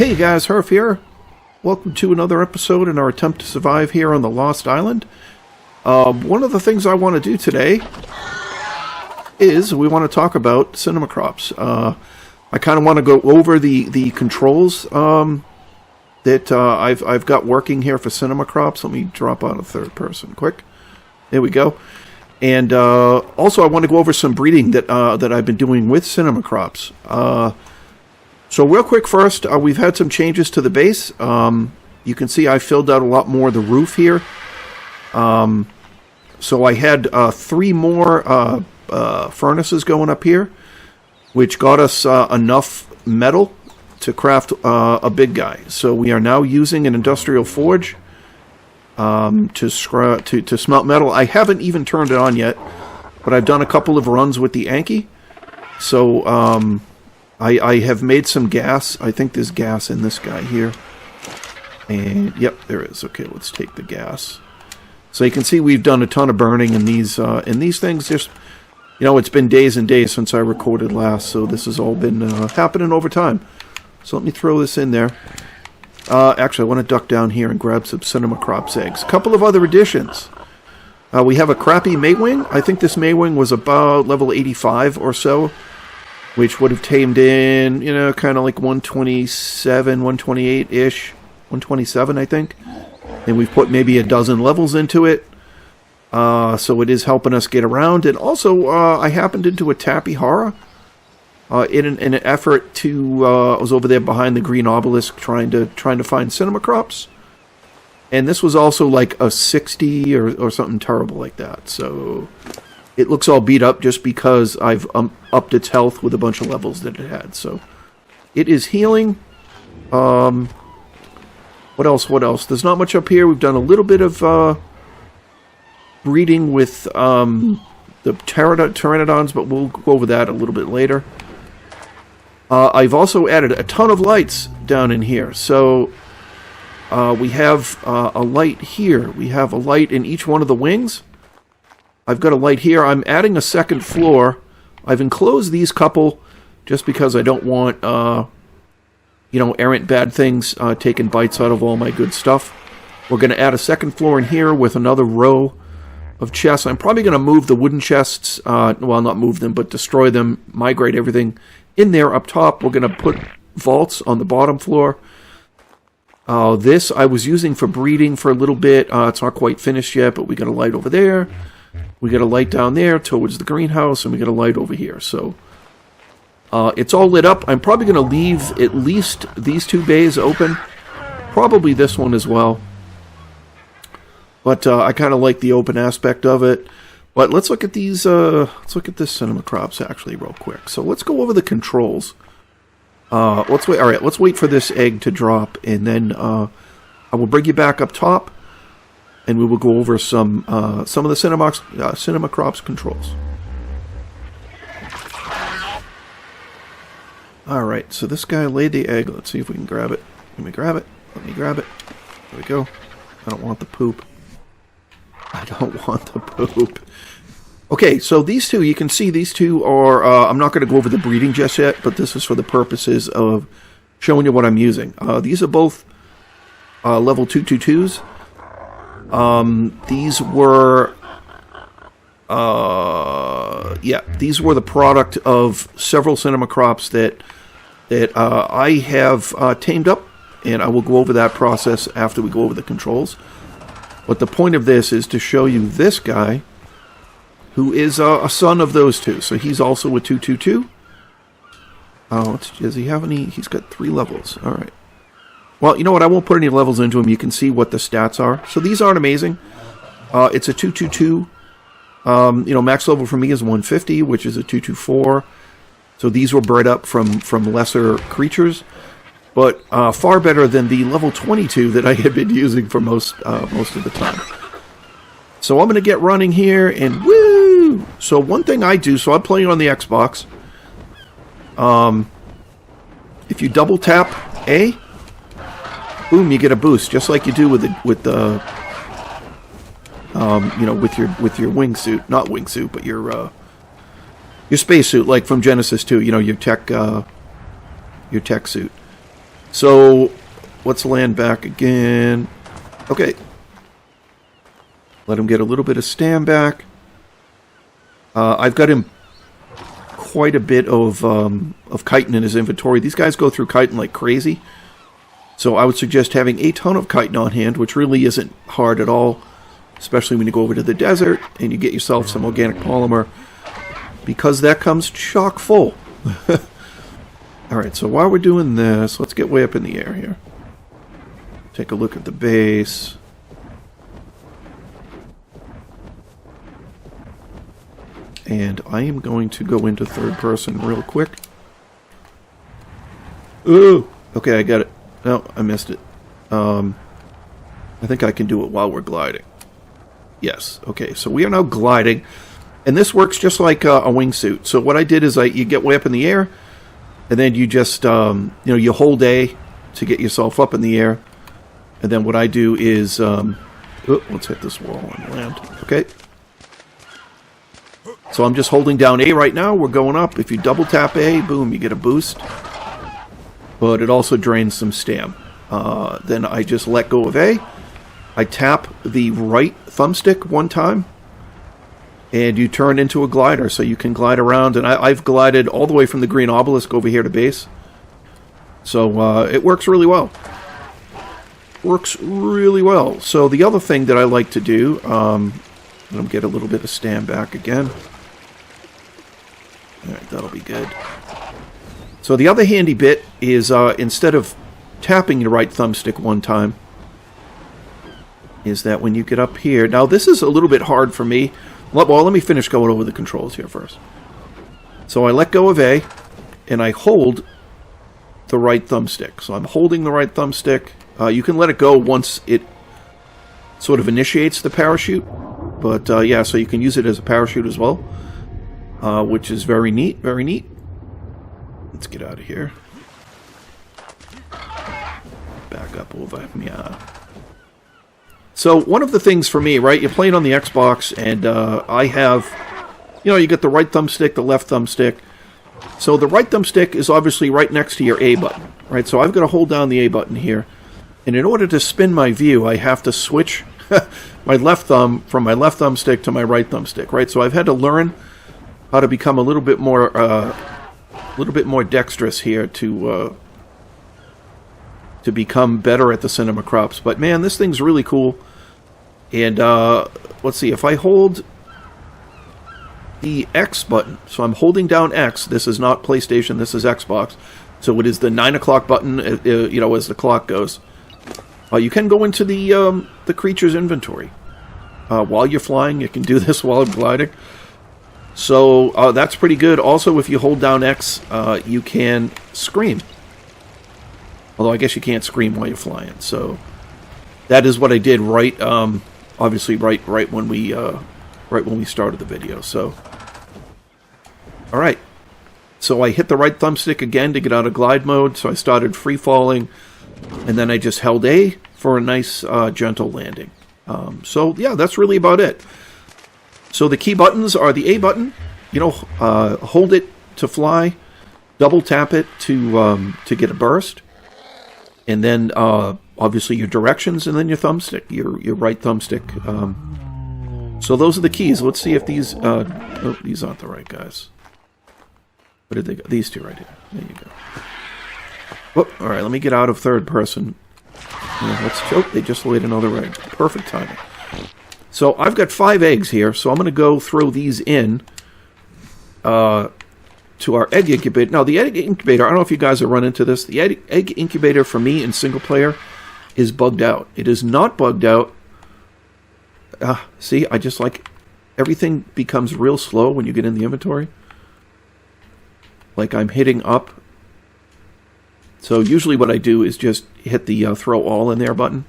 Hey guys, Hrph here. Welcome to another episode in our attempt to survive here on the Lost Island. One of the things I want to do today is we want to talk about Sinomacrops. I kind of want to go over the controls that I've got working here for Sinomacrops. Let me drop on a third person quick. There we go. And also I want to go over some breeding that I've been doing with Sinomacrops. So real quick first, we've had some changes to the base. You can see I filled out a lot more of the roof here. So I had 3 more furnaces going up here, which got us enough metal to craft a big guy. So we are now using an industrial forge to smelt metal. I haven't even turned it on yet, but I've done a couple of runs with the Anki. So I have made some gas. I think there's gas in this guy here. And, yep, there is. Okay, let's take the gas. So you can see we've done a ton of burning in these things. Just, you know, it's been days and days since I recorded last, so this has all been happening over time. So let me throw this in there. Actually, I want to duck down here and grab some Sinomacrops eggs. A couple of other additions. We have a crappy Maywing. I think this Maywing was about level 85 or so, which would have tamed in, you know, kind of like 127, 128-ish, 127, I think. And we've put maybe a dozen levels into it, so it is helping us get around. And also, I happened into a Tappy Horror in an effort to. I was over there behind the green obelisk trying to find Sinomacrops, and this was also like a 60 or something terrible like that. So it looks all beat up just because I've upped its health with a bunch of levels that it had. So it is healing. What else? There's not much up here. We've done a little bit of breeding with the pteranodons, but we'll go over that a little bit later. I've also added a ton of lights down in here. So we have a light here. We have a light in each one of the wings. I've got a light here. I'm adding a second floor. I've enclosed these couple just because I don't want, errant bad things taking bites out of all my good stuff. We're going to add a second floor in here with another row of chests. I'm probably going to move the wooden chests. Well, not move them, but destroy them, migrate everything in there up top. We're going to put vaults on the bottom floor. This I was using for breeding for a little bit. It's not quite finished yet, but we got a light over there. We got a light down there towards the greenhouse, and we got a light over here. So it's all lit up. I'm probably going to leave at least these 2 bays open. Probably this one as well. But I kind of like the open aspect of it. But let's look at these. Let's look at this Sinomacrops actually real quick. So let's go over the controls. Let's wait. All right, let's wait for this egg to drop, and then I will bring you back up top, and we will go over some of the Sinomacrops controls. All right, so this guy laid the egg. Let's see if we can grab it. Let me grab it. Let me grab it. There we go. I don't want the poop. I don't want the poop. Okay, so these two, you can see these two are, I'm not going to go over the breeding just yet, but this is for the purposes of showing you what I'm using. These are both level 222s. These were, these were the product of several Sinomacrops that I have tamed up, and I will go over that process after we go over the controls. But the point of this is to show you this guy, who is a son of those two. So he's also a 222. Does he have any? He's got 3 levels. All right. Well, you know what? I won't put any levels into him. You can see what the stats are. So these aren't amazing. It's a 222. Max level for me is 150, which is a 224. So these were bred up from lesser creatures, but far better than the level 22 that I had been using for most of the time. So I'm going to get running here, and woo! So one thing I do, so I'm playing on the Xbox. If you double tap A, boom, you get a boost, just like you do with the with your wingsuit, not wingsuit, but your spacesuit, like from Genesis 2. Your tech suit. So let's land back again. Okay. Let him get a little bit of stand back. I've got him quite a bit of chitin in his inventory. These guys go through chitin like crazy. So I would suggest having a ton of chitin on hand, which really isn't hard at all, especially when you go over to the desert and you get yourself some organic polymer, because that comes chock full. Alright, so while we're doing this, let's get way up in the air here. Take a look at the base. And I am going to go into third person real quick. Ooh! Okay, I got it. No, I missed it. I think I can do it while we're gliding. Yes. Okay, so we are now gliding. And this works just like a wingsuit. So what I did is you get way up in the air, and then you just, you hold A to get yourself up in the air. And then what I do is, let's hit this wall and land. Okay. So I'm just holding down A right now. We're going up. If you double tap A, boom, you get a boost. But it also drains some stam. Then I just let go of A. I tap the right thumbstick one time, and you turn into a glider, so you can glide around. And I've glided all the way from the green obelisk over here to base. So it works really well. Works really well. So the other thing that I like to do, let me get a little bit of stand back again. Alright, that'll be good. So the other handy bit is instead of tapping your right thumbstick one time, is that when you get up here... Now this is a little bit hard for me. Well, let me finish going over the controls here first. So I let go of A, and I hold the right thumbstick. So I'm holding the right thumbstick. You can let it go once it sort of initiates the parachute. But yeah, so you can use it as a parachute as well. Which is very neat, very neat. Let's get out of here. Back up over. Yeah. So one of the things for me, right, you're playing on the Xbox, and I have, you get the right thumbstick, the left thumbstick. So the right thumbstick is obviously right next to your A button, right? So I've got to hold down the A button here. And in order to spin my view, I have to switch my left thumb from my left thumbstick to my right thumbstick, right? So I've had to learn how to become a little bit more dexterous here to become better at the Sinomacrops. But man, this thing's really cool. And let's see, if I hold the X button, so I'm holding down X. This is not PlayStation, this is Xbox. So it is the 9 o'clock button, as the clock goes. You can go into the creature's inventory while you're flying. You can do this while gliding. So that's pretty good. Also, if you hold down X, you can scream. Although I guess you can't scream while you're flying. So that is what I did right. Obviously, right when we started the video. So all right. So I hit the right thumbstick again to get out of glide mode. So I started free falling, and then I just held A for a nice gentle landing. So yeah, that's really about it. So the key buttons are the A button, hold it to fly, double tap it to get a burst, and then obviously your directions, and then your thumbstick, your right thumbstick. So those are the keys. Let's see if these these aren't the right guys. What did they go? These two right here. There you go. Oh, all right, let me get out of third person. They just laid another egg. Perfect timing. So I've got 5 eggs here, so I'm going to go throw these in to our egg incubator. Now, the egg incubator, I don't know if you guys have run into this. The egg incubator for me in single player is bugged out. It is not bugged out. See, I just everything becomes real slow when you get in the inventory. Like I'm hitting up. So usually what I do is just hit the throw all in there button.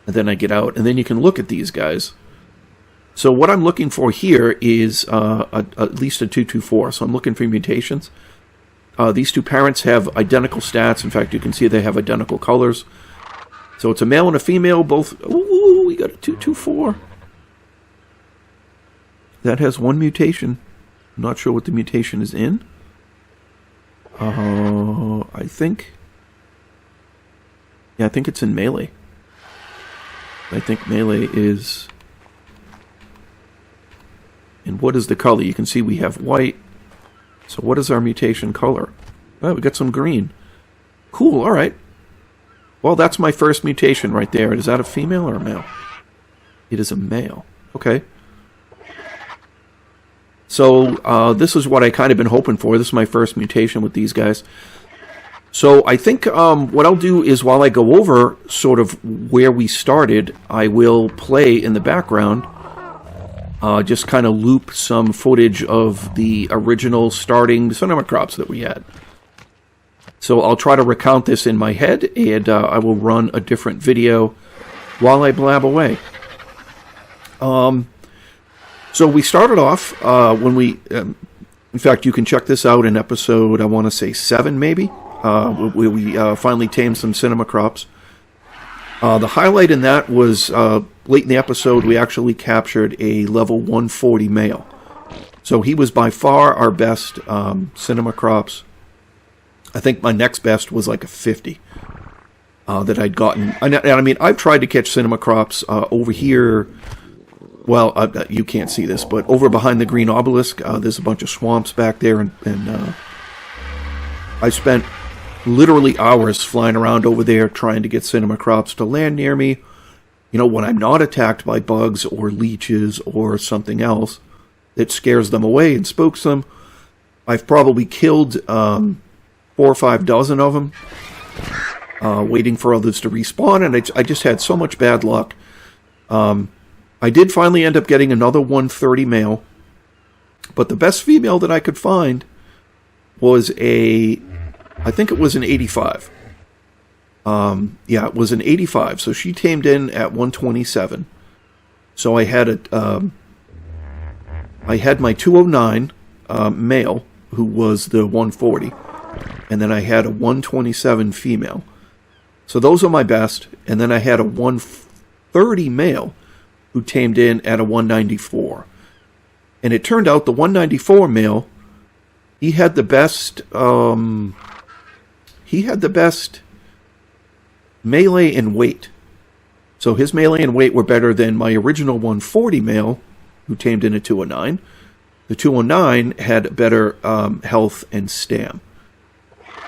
And then I get out, and then you can look at these guys. So what I'm looking for here is at least a 224. So I'm looking for mutations. These two parents have identical stats. In fact, you can see they have identical colors. So it's a male and a female, both. Ooh, we got a 224. That has 1 mutation. I'm not sure what the mutation is in. I think Yeah, I think it's in melee. I think melee is... And what is the color? You can see we have white. So what is our mutation color? Oh, we got some green. Cool, alright. Well, that's my first mutation right there. Is that a female or a male? It is a male. Okay. So, this is what I kind of been hoping for. This is my first mutation with these guys. So, I think what I'll do is while I go over sort of where we started, I will play in the background, just kind of loop some footage of the original starting Sinomacrops that we had. So, I'll try to recount this in my head, and I will run a different video while I blab away. So we started off when we, in fact, you can check this out in episode, I want to say 7 maybe, where we finally tamed some Sinomacrops. The highlight in that was late in the episode, we actually captured a level 140 male. So he was by far our best Sinomacrops. I think my next best was like a 50 that I'd gotten. And I mean, I've tried to catch Sinomacrops over here. Well, you can't see this, but over behind the green obelisk, there's a bunch of swamps back there, and I spent literally hours flying around over there trying to get Sinomacrops to land near me. You know, when I'm not attacked by bugs or leeches or something else that scares them away and spooks them. I've probably killed 4 or 5 dozen of them, waiting for others to respawn, and I just had so much bad luck. I did finally end up getting another 130 male, but the best female that I could find was I think it was an 85. Yeah, it was an 85, so she tamed in at 127. So I had I had my 209 male, who was the 140, and then I had a 127 female. So those are my best, and then I had a 130 male, who tamed in at a 194. And it turned out the 194 male, he had the best melee and weight. So his melee and weight were better than my original 140 male, who tamed in at 209. The 209 had better health and stam.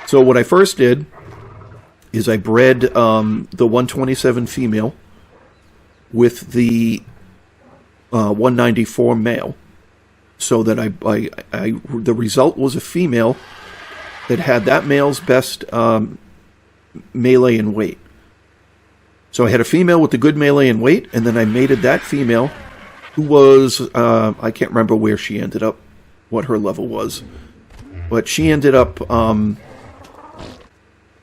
So what I first did is I bred the 127 female with the 194 male, so that the result was a female that had that male's best melee and weight. So I had a female with the good melee and weight, and then I mated that female, who was I can't remember where she ended up, what her level was, but she ended up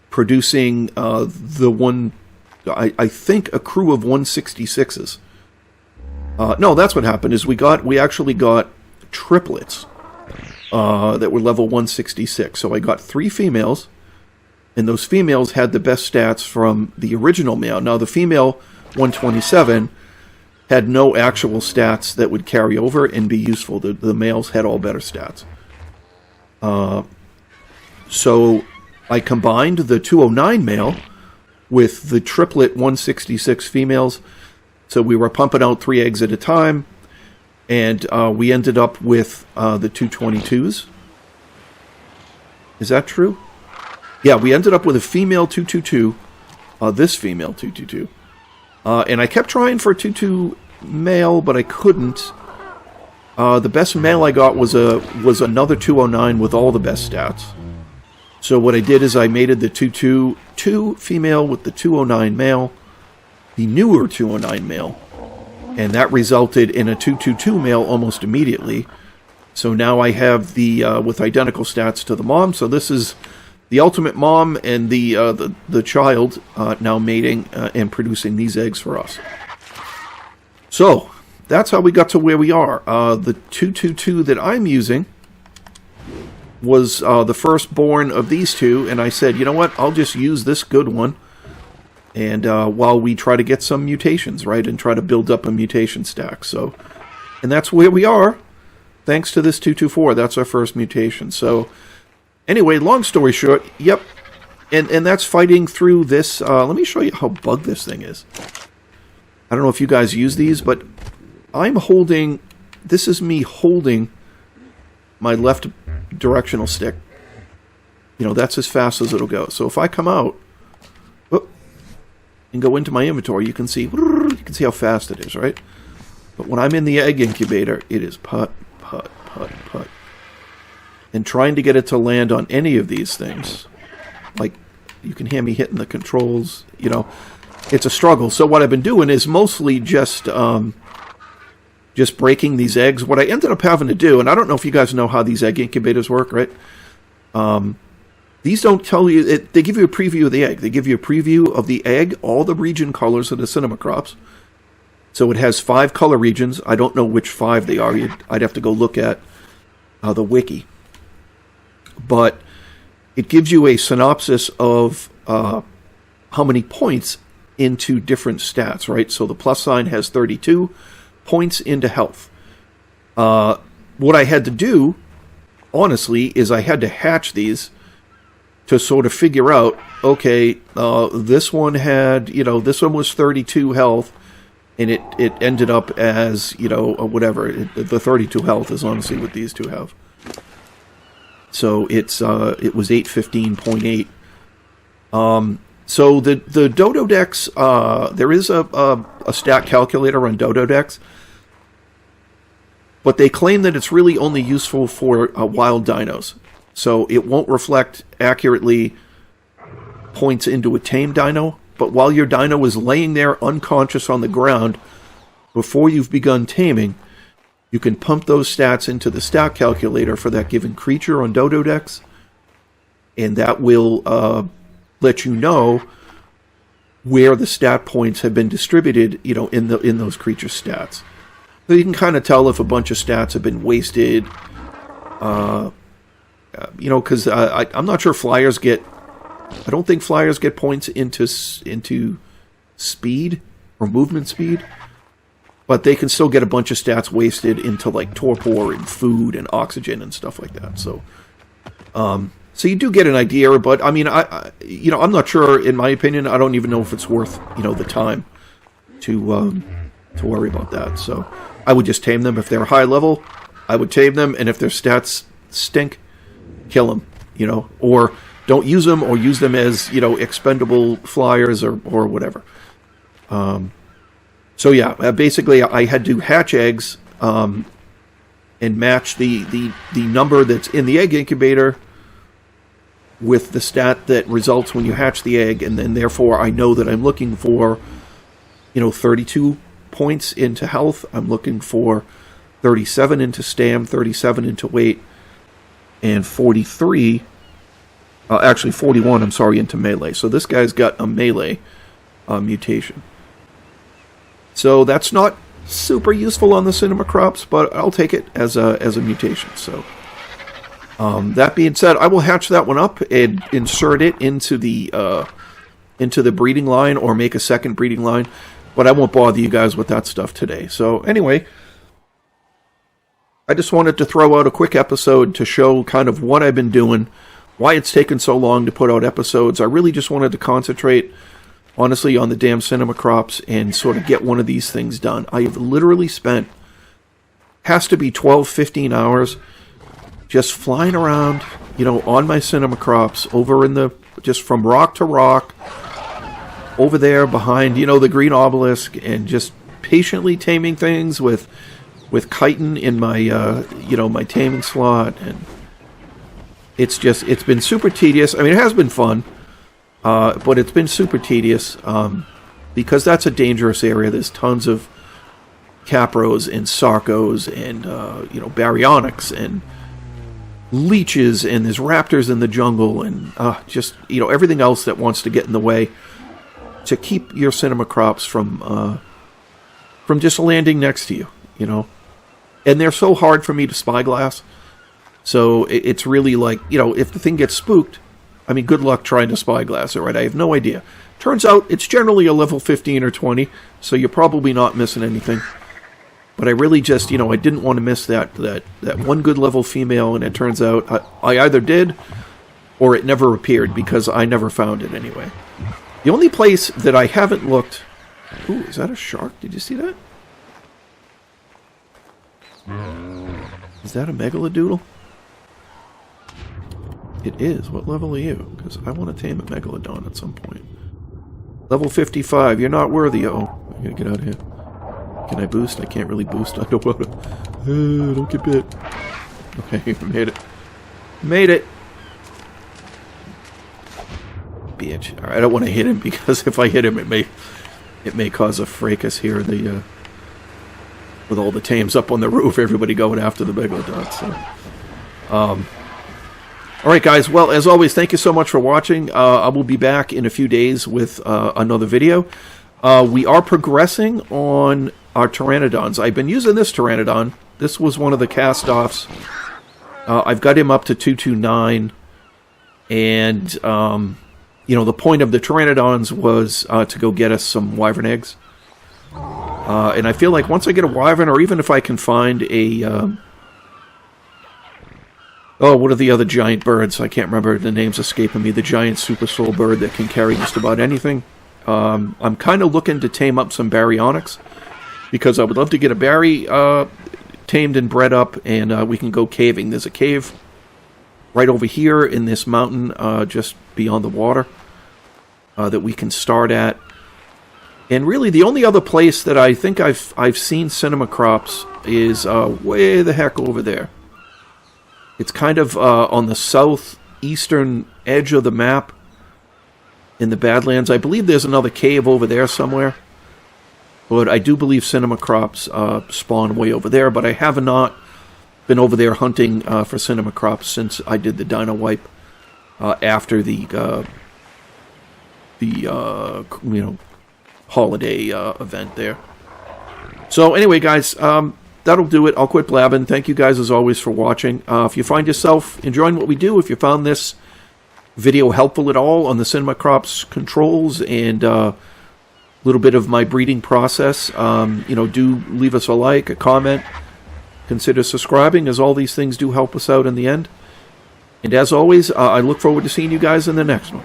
producing I think a crew of 166s. No, that's what happened, is we actually got triplets that were level 166. So I got 3 females, and those females had the best stats from the original male. Now the female 127 had no actual stats that would carry over and be useful. The males had all better stats. So I combined the 209 male with the triplet 166 females. So we were pumping out 3 eggs at a time, and we ended up with the 222s. Is that true? Yeah, we ended up with a female 222, this female 222. And I kept trying for a 22 male, but I couldn't. The best male I got was another 209 with all the best stats. So what I did is I mated the 222 female with the 209 male, the newer 209 male, and that resulted in a 222 male almost immediately. So now I have the with identical stats to the mom. So this is the ultimate mom and the child now mating and producing these eggs for us. So that's how we got to where we are. The 222 that I'm using was the firstborn of these two, and I said, you know what, I'll just use this good one, and while we try to get some mutations, right, and try to build up a mutation stack. So, and that's where we are, thanks to this 224. That's our first mutation. So, anyway, long story short, yep, and that's fighting through this. Let me show you how bugged this thing is. I don't know if you guys use these, but I'm holding... This is me holding my left directional stick. You know, that's as fast as it'll go. So if I come out and go into my inventory, you can see how fast it is, right? But when I'm in the egg incubator, it is putt, putt, putt, putt. And trying to get it to land on any of these things, like you can hear me hitting the controls, you know, it's a struggle. So what I've been doing is mostly just breaking these eggs. What I ended up having to do, and I don't know if you guys know how these egg incubators work, right? These don't tell you, they give you a preview of the egg. They give you a preview of the egg, all the region colors of the Sinomacrops. So it has 5 color regions. I don't know which 5 they are. I'd have to go look at the wiki. But it gives you a synopsis of how many points into different stats, right? So the plus sign has 32 points into health. What I had to do, honestly, is I had to hatch these to sort of figure out, okay, this one had, you know, this one was 32 health, and it ended up as, you know, whatever. The 32 health is honestly what these two have. So it was 815.8. So the Dodo Dex, there is a stat calculator on Dodo Dex, but they claim that it's really only useful for wild dinos. So it won't reflect accurately points into a tame dino, but while your dino is laying there unconscious on the ground before you've begun taming, you can pump those stats into the stat calculator for that given creature on Dodo Dex, and that will let you know where the stat points have been distributed, you know, in those creature stats. So you can kind of tell if a bunch of stats have been wasted. You know, because I'm not sure flyers get... I don't think flyers get points into speed or movement speed, but they can still get a bunch of stats wasted into like torpor and food and oxygen and stuff like that. So, so you do get an idea, but I mean, you know, I'm not sure. In my opinion, I don't even know if it's worth, you know, the time to worry about that. So I would just tame them if they're high level. I would tame them, and if their stats stink, kill them, you know, or don't use them, or use them as, you know, expendable flyers or whatever. So yeah, basically I had to hatch eggs and match the number that's in the egg incubator with the stat that results when you hatch the egg, and then therefore I know that I'm looking for, you know, 32 points into health. I'm looking for 37 into stam, 37 into weight, and 41, I'm sorry, into melee. So this guy's got a melee mutation. So that's not super useful on the Sinomacrops, but I'll take it as a mutation. So that being said, I will hatch that one up and insert it into the breeding line, or make a second breeding line. But I won't bother you guys with that stuff today. So anyway, I just wanted to throw out a quick episode to show kind of what I've been doing, why it's taken so long to put out episodes. I really just wanted to concentrate, honestly, on the damn Sinomacrops and sort of get one of these things done. I have literally spent, has to be 12, 15 hours just flying around, you know, on my Sinomacrops, over in the, just from rock to rock, over there behind, you know, the green obelisk, and just patiently taming things with chitin in my, you know, my taming slot. And it's been super tedious. I mean, it has been fun, but it's been super tedious, because that's a dangerous area. There's tons of capros and sarcos and, you know, baryonyx and leeches, and there's raptors in the jungle, and just, you know, everything else that wants to get in the way to keep your Sinomacrops from just landing next to you, you know. And they're so hard for me to spyglass. So it's really like, you know, if the thing gets spooked, I mean, good luck trying to spyglass it, right? I have no idea. Turns out it's generally a level 15 or 20, so you're probably not missing anything. But I really just, you know, I didn't want to miss that one good level female, and it turns out I either did, Or it never appeared, because I never found it anyway. The only place that I haven't looked... Ooh, is that a shark? Did you see that? Is that a megalodoodle? It is. What level are you? Because I want to tame a megalodon at some point. Level 55. You're not worthy. Oh, I gotta get out of here. Can I boost? I can't really boost underwater. Don't get bit. Okay, made it. Made it. Bitch. Alright, I don't want to hit him, because if I hit him, it may cause a fracas here. With all the tames up on the roof, everybody going after the megalodon. So, alright guys, well, as always, thank you so much for watching. I will be back in a few days with another video. We are progressing on our pteranodons. I've been using this pteranodon. This was one of the cast-offs. I've got him up to 229, and, you know, the point of the pteranodons was to go get us some wyvern eggs. And I feel like once I get a wyvern, or even if I can find a... oh, what are the other giant birds? I can't remember. The name's escaping me. The giant super soul bird that can carry just about anything. I'm kind of looking to tame up some baryonyx, because I would love to get a berry tamed and bred up, and we can go caving. There's a cave right over here in this mountain, just beyond the water, that we can start at. And really, the only other place that I think I've seen Sinomacrops is way the heck over there. It's kind of on the southeastern edge of the map in the Badlands. I believe there's another cave over there somewhere. But I do believe Sinomacrops spawn way over there. But I have not been over there hunting for Sinomacrops since I did the dino wipe after the you know, holiday event there. So anyway, guys, that'll do it. I'll quit blabbing. Thank you guys, as always, for watching. If you find yourself enjoying what we do, if you found this video helpful at all on the Sinomacrops controls and a little bit of my breeding process, you know, do leave us a like, a comment. Consider subscribing, as all these things do help us out in the end. And as always, I look forward to seeing you guys in the next one.